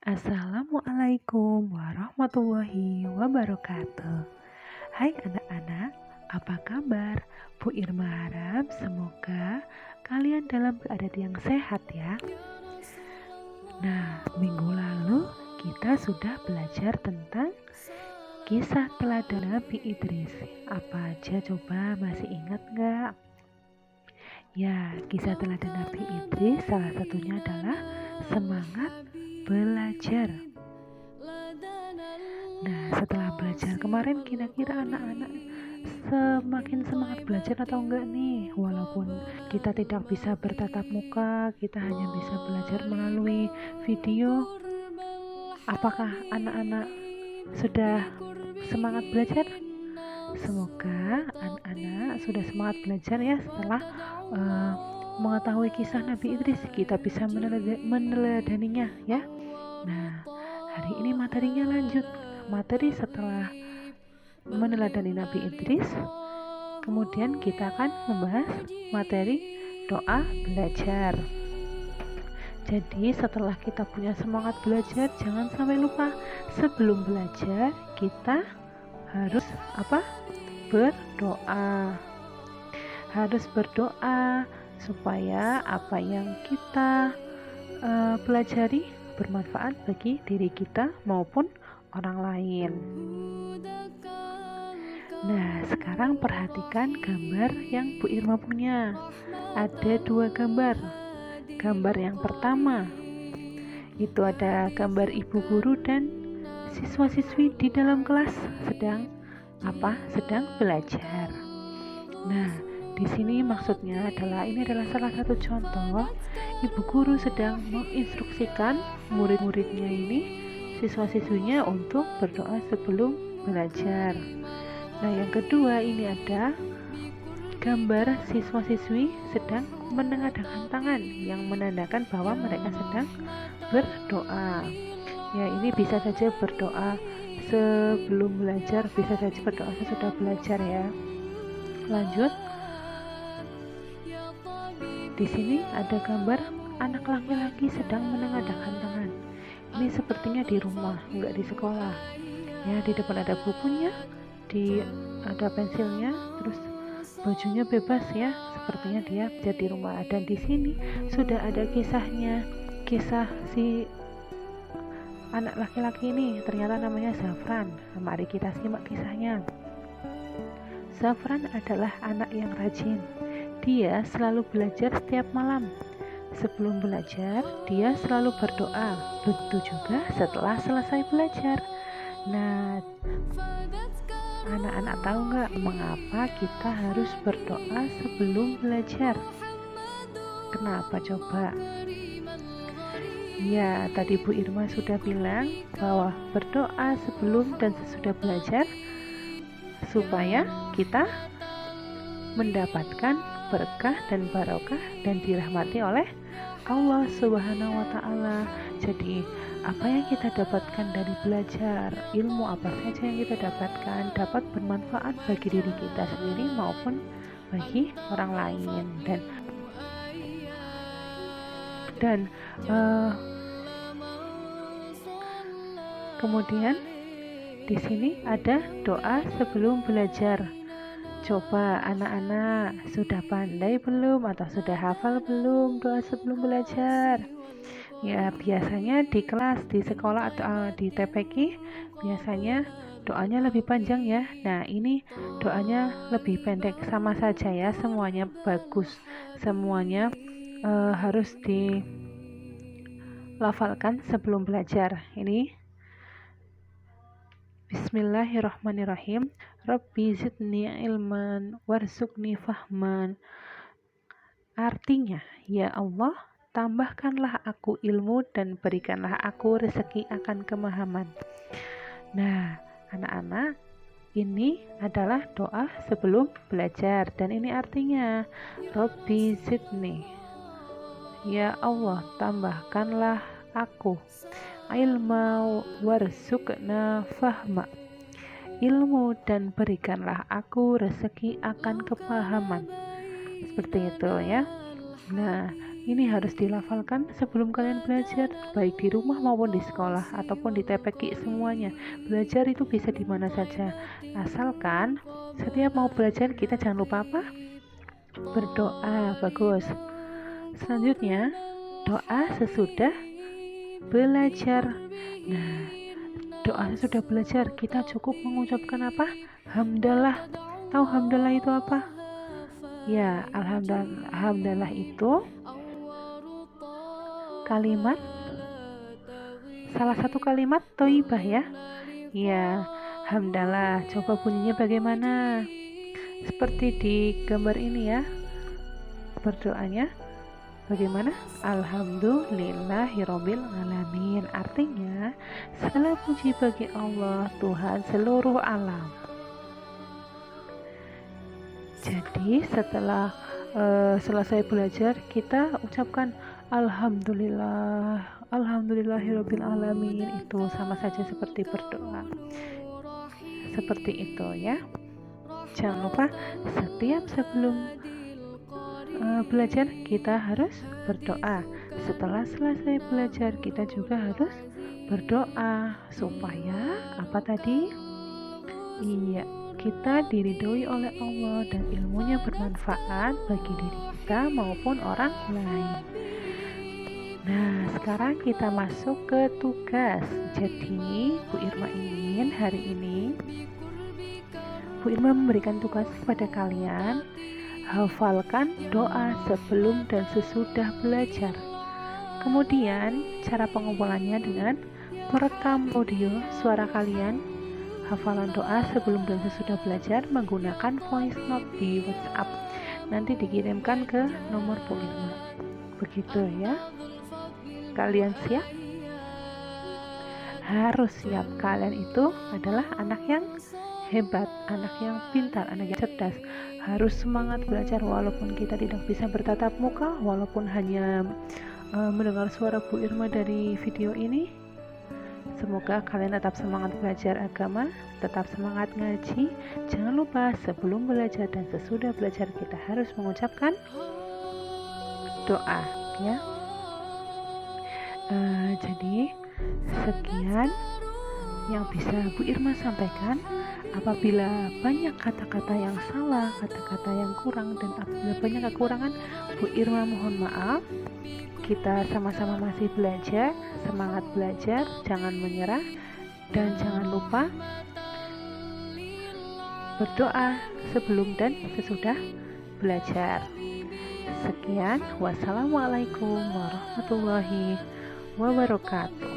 Assalamualaikum warahmatullahi wabarakatuh. Hai anak-anak, apa kabar? Bu Irma harap semoga kalian dalam keadaan yang sehat ya. Nah, minggu lalu kita sudah belajar tentang kisah teladan Nabi Idris. Apa aja coba masih ingat nggak? Ya, kisah teladan Nabi Idris salah satunya adalah semangat belajar. Nah, setelah belajar kemarin kira-kira anak-anak semakin semangat belajar atau enggak nih? Walaupun kita tidak bisa bertatap muka, kita hanya bisa belajar melalui video. Apakah anak-anak sudah semangat belajar? Semoga anak-anak sudah semangat belajar ya setelah mengetahui kisah Nabi Idris. Kita bisa meneladaninya ya. Nah, hari ini materinya lanjut. Materi setelah meneladani Nabi Idris, kemudian kita akan membahas materi doa belajar. Jadi setelah kita punya semangat belajar, jangan sampai lupa sebelum belajar kita harus berdoa. Harus berdoa supaya apa yang kita pelajari bermanfaat bagi diri kita maupun orang lain. Nah, sekarang perhatikan gambar yang Bu Irma punya. Ada dua gambar. Gambar yang pertama itu ada gambar ibu guru dan siswa-siswi di dalam kelas sedang belajar. Nah, di sini maksudnya ini adalah salah satu contoh ibu guru sedang menginstruksikan murid-muridnya ini, siswa-siswinya untuk berdoa sebelum belajar. Nah, yang kedua ini ada gambar siswa-siswi sedang menengadahkan tangan yang menandakan bahwa mereka sedang berdoa. Ya, ini bisa saja berdoa sebelum belajar, bisa saja berdoa sesudah belajar ya. Lanjut. Di sini ada gambar anak laki-laki sedang menengadahkan tangan. Ini sepertinya di rumah, enggak di sekolah. Ya, di depan ada bukunya, ada pensilnya, terus bajunya bebas ya, sepertinya dia belajar di rumah. Dan di sini sudah ada kisahnya, kisah si anak laki-laki ini ternyata namanya Zafran. Mari kita simak kisahnya. Zafran adalah anak yang rajin. Dia selalu belajar setiap malam. Sebelum belajar, dia selalu berdoa. Begitu juga setelah selesai belajar. Nah, anak-anak tahu nggak mengapa kita harus berdoa sebelum belajar? Kenapa coba? Ya, tadi Bu Irma sudah bilang bahwa berdoa sebelum dan sesudah belajar supaya kita mendapatkan berkah dan barokah dan dirahmati oleh Allah Subhanahu wa Ta'ala. Jadi apa yang kita dapatkan dari belajar, ilmu apa saja yang kita dapatkan dapat bermanfaat bagi diri kita sendiri maupun bagi orang lain. Dan kemudian di sini ada doa sebelum belajar. Coba anak-anak sudah pandai belum atau sudah hafal belum doa sebelum belajar? Ya, biasanya di kelas, di sekolah atau di TPQ biasanya doanya lebih panjang ya. Nah, ini doanya lebih pendek, sama saja ya, semuanya bagus. Semuanya harus dilafalkan sebelum belajar. Ini Bismillahirrahmanirrahim. Rabbi zidni ilman warzuqni fahman. Artinya, ya Allah, tambahkanlah aku ilmu dan berikanlah aku rezeki akan kemahaman. Nah, anak-anak, ini adalah doa sebelum belajar dan ini artinya Rabbi zidni, ya Allah, tambahkanlah aku ilma warzuqna fahma, ilmu dan berikanlah aku rezeki akan kepahaman. Seperti itu ya. Nah, Ini harus dilafalkan sebelum kalian belajar, baik di rumah maupun di sekolah ataupun di TPQ semuanya. Belajar itu bisa di mana saja. Asalkan setiap mau belajar kita jangan lupa apa? Berdoa. Bagus. Selanjutnya, doa sesudah belajar. Nah, doa sesudah belajar kita cukup mengucapkan apa? Hamdalah. Tahu hamdalah itu apa? Ya, alhamdulillah itu kalimat, salah satu kalimat thayyibah ya. Ya, hamdalah. Coba bunyinya bagaimana? Seperti di gambar ini ya. Berdoanya bagaimana? Alhamdulillahirabbil alamin. Artinya, segala puji bagi Allah, Tuhan seluruh alam. Jadi setelah selesai belajar, kita ucapkan Alhamdulillah, Alhamdulillahirabbil alamin. Itu sama saja seperti berdoa. Seperti itu ya. Jangan lupa setiap sebelum belajar kita harus berdoa. Setelah selesai belajar kita juga harus berdoa supaya apa tadi? Iya, kita diridhoi oleh Allah dan ilmunya bermanfaat bagi diri kita maupun orang lain. Nah, sekarang kita masuk ke tugas. Jadi, Bu Irma ingin hari ini Bu Irma memberikan tugas kepada kalian, hafalkan doa sebelum dan sesudah belajar. Kemudian, cara pengumpulannya dengan merekam audio suara kalian hafalan doa sebelum dan sesudah belajar menggunakan voice note di WhatsApp. Nanti dikirimkan ke nomor Bu Irma. Begitu ya. Kalian siap? Harus siap. Kalian itu adalah anak yang hebat, anak yang pintar, anak yang cerdas. Harus semangat belajar walaupun kita tidak bisa bertatap muka, walaupun hanya mendengar suara Bu Irma dari video ini. Semoga kalian tetap semangat belajar agama, tetap semangat ngaji. Jangan lupa sebelum belajar dan sesudah belajar kita harus mengucapkan doa ya. Jadi sekian yang bisa Bu Irma sampaikan. Apabila banyak kata-kata yang salah, kata-kata yang kurang, dan apabila banyak kekurangan, Bu Irma mohon maaf. Kita sama-sama masih belajar, semangat belajar, jangan menyerah, dan jangan lupa berdoa sebelum dan sesudah belajar. Sekian, wassalamualaikum warahmatullahi wabarakatuh.